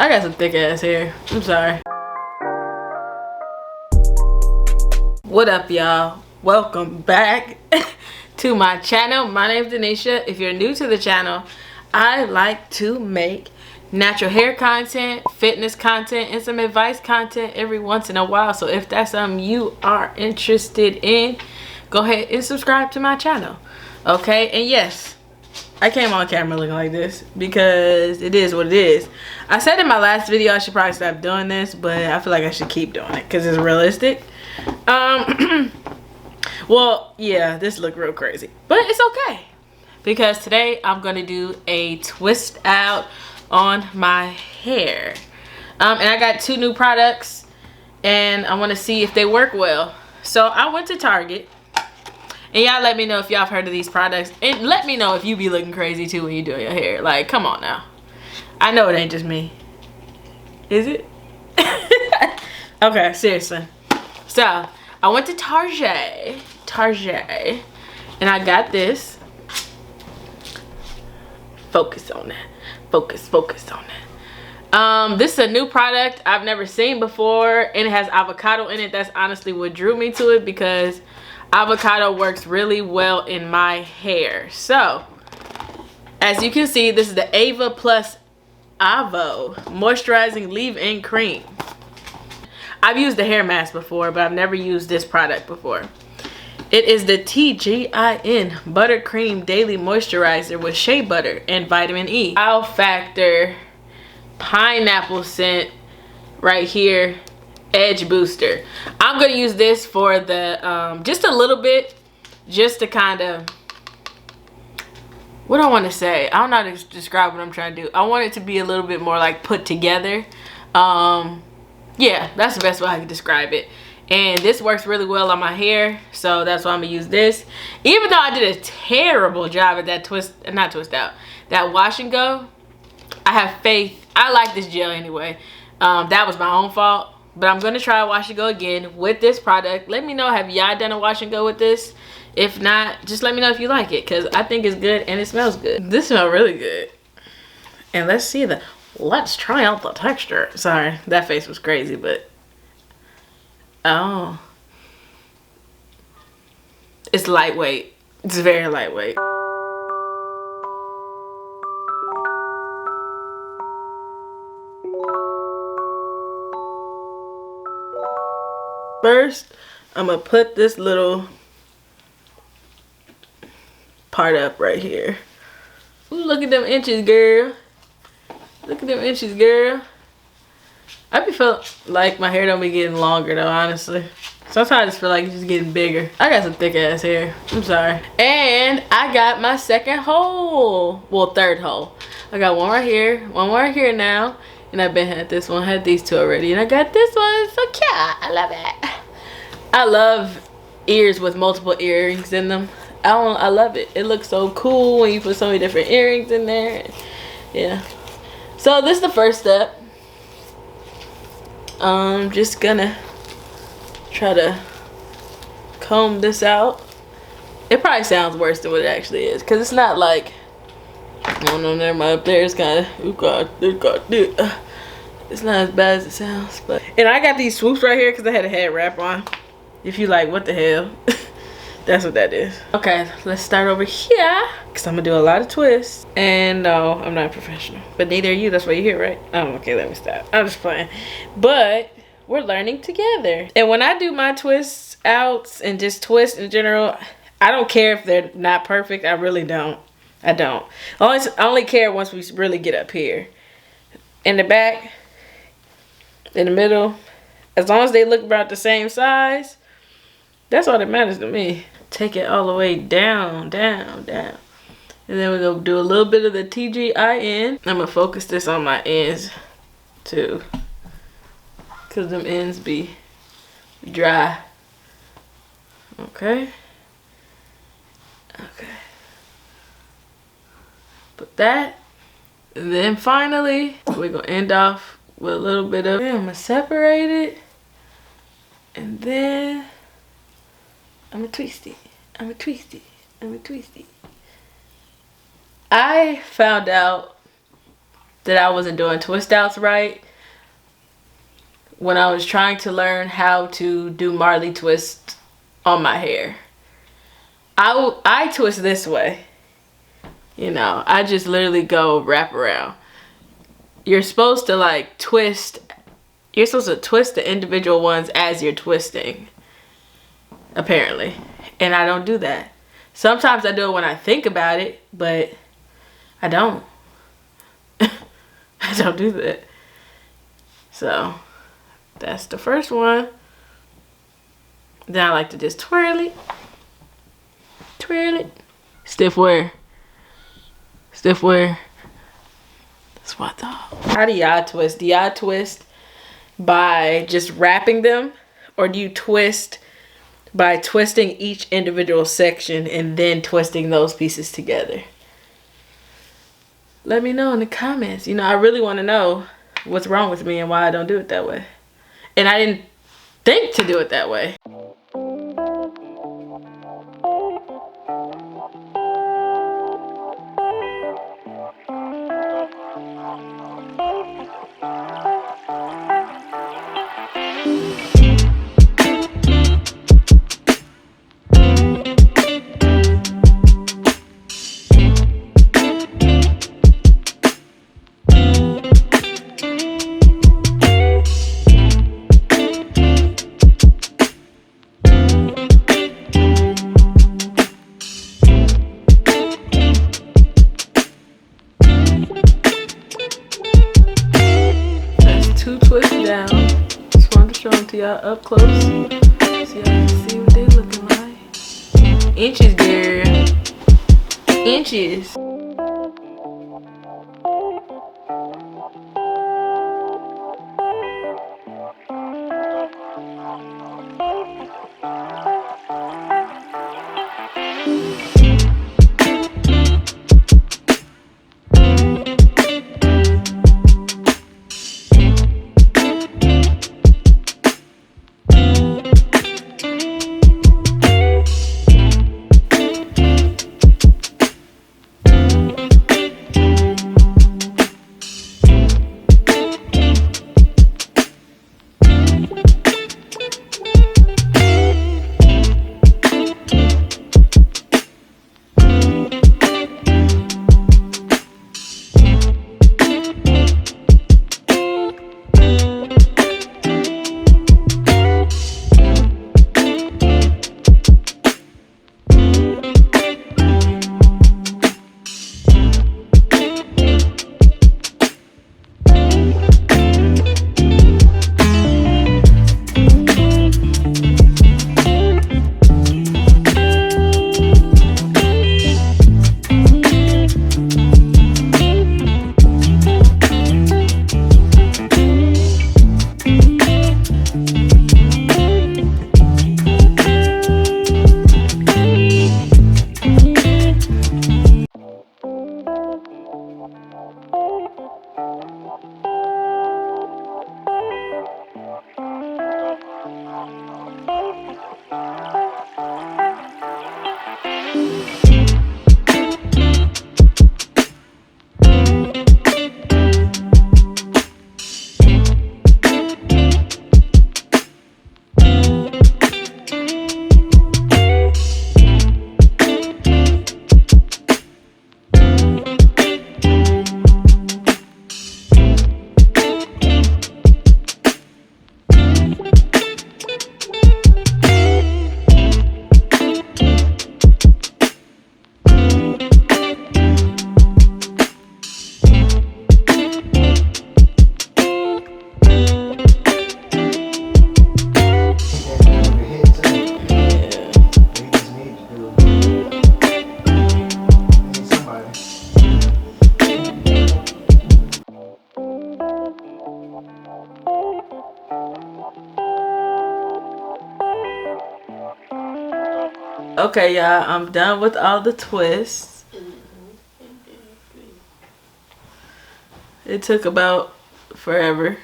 I got some thick ass hair. I'm sorry. What up, y'all? Welcome back to my channel. My name is Denisha. If you're new to the channel, I like to make natural hair content, fitness content, and some advice content every once in a while. So if that's something you are interested in, go ahead and subscribe to my channel. Okay? And yes, I came on camera looking like this because it is what it is. I said in my last video I should probably stop doing this, but I feel like I should keep doing it because it's realistic. Well, yeah, this look real crazy, but it's okay because today I'm gonna do a twist out on my hair. And I got two new products and I want to see if they work well. So I went to Target. And y'all let me know if y'all have heard of these products. And let me know if you be looking crazy too when you do your hair. Like, come on now. I know it ain't just me. Is it? Okay, seriously. So, I went to Target. And I got this. Focus on that. Focus on that. This is a new product I've never seen before. And it has avocado in it. That's honestly what drew me to it because avocado works really well in my hair. So, as you can see, this is the eva+avo moisturizing leave-in cream. I've used the hair mask before, but I've never used this product before. It is the TGIN buttercream daily moisturizer with shea butter and vitamin E. Wow factor pineapple scent right here. Edge booster. I'm gonna use this for the just a little bit, just to kind of, what I want to say, I don't know how to describe what I'm trying to do. I want it to be a little bit more like put together. Yeah, that's the best way I can describe it. And this works really well on my hair, so that's why I'm gonna use this. Even though I did a terrible job at that that wash and go, I have faith. I like this gel anyway. That was my own fault. But I'm going to try a wash and go again with this product. Let me know, have y'all done a wash and go with this? If not, just let me know if you like it. Because I think it's good and it smells good. This smells really good. And let's try out the texture. Sorry, that face was crazy, but. Oh. It's lightweight. It's very lightweight. First, I'm gonna put this little part up right here. Ooh, look at them inches, girl. Look at them inches, girl. I be feeling like my hair don't be getting longer though, honestly. Sometimes I just feel like it's just getting bigger. I got some thick ass hair. I'm sorry. And I got my second hole. Well, third hole. I got one right here, one right here now. And I've been had this one, had these two already. And I got this one, it's so cute. I love it. I love ears with multiple earrings in them. I love it. It looks so cool when you put so many different earrings in there. Yeah. So this is the first step. Just gonna try to comb this out. It probably sounds worse than what it actually is. Because it's not like, oh no, never mind. Up there it's kind of, oh god, it's not as bad as it sounds. But and I got these swoops right here because I had a head wrap on. If you like, what the hell? That's what that is. Okay, let's start over here because I'm gonna do a lot of twists. And no, I'm not a professional, but neither are you. That's why you're here, right? Oh, okay, let me stop. I'm just playing. But we're learning together. And when I do my twists outs and just twists in general, I don't care if they're not perfect. I really don't. I don't. I only care once we really get up here. In the back, in the middle, as long as they look about the same size, that's all that matters to me. Take it all the way down. And then we're going to do a little bit of the TGIN. I'm going to focus this on my ends too, because them ends be dry. Okay. Put that. And then finally, we're going to end off with a little bit of, I'm going to separate it. And then I'm going to twist it. I found out that I wasn't doing twist outs right when I was trying to learn how to do Marley twist on my hair. I twist this way. You know, I just literally go wrap around. You're supposed to like twist. You're supposed to twist the individual ones as you're twisting. Apparently. And I don't do that. Sometimes I do it when I think about it, but I don't. I don't do that. So, that's the first one. Then I like to just twirl it. Twirl it. Stiff wear. Stiff wear. That's what I thought. How do y'all twist? Do y'all twist by just wrapping them? Or do you twist by twisting each individual section and then twisting those pieces together? Let me know in the comments. You know, I really want to know what's wrong with me and why I don't do it that way. And I didn't think to do it that way. To y'all up close so y'all can see what they looking like. Inches, girl. Inches. Okay, y'all, I'm done with all the twists. It took about forever.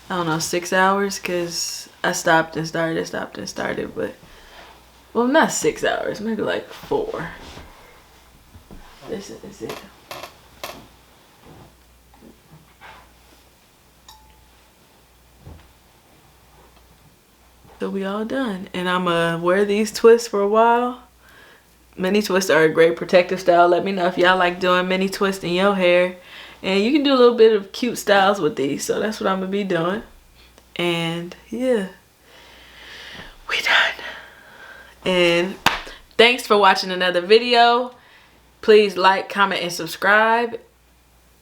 I don't know, 6 hours, because I stopped and started, but, well, not 6 hours, maybe like 4. This is it. it'll be all done. And I'm gonna wear these twists for a while. Mini twists are a great protective style. Let me know if y'all like doing mini twists in your hair. And you can do a little bit of cute styles with these. So that's what I'm gonna be doing. And yeah, we done. And thanks for watching another video. Please like, comment, and subscribe.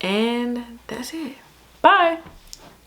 And that's it. Bye.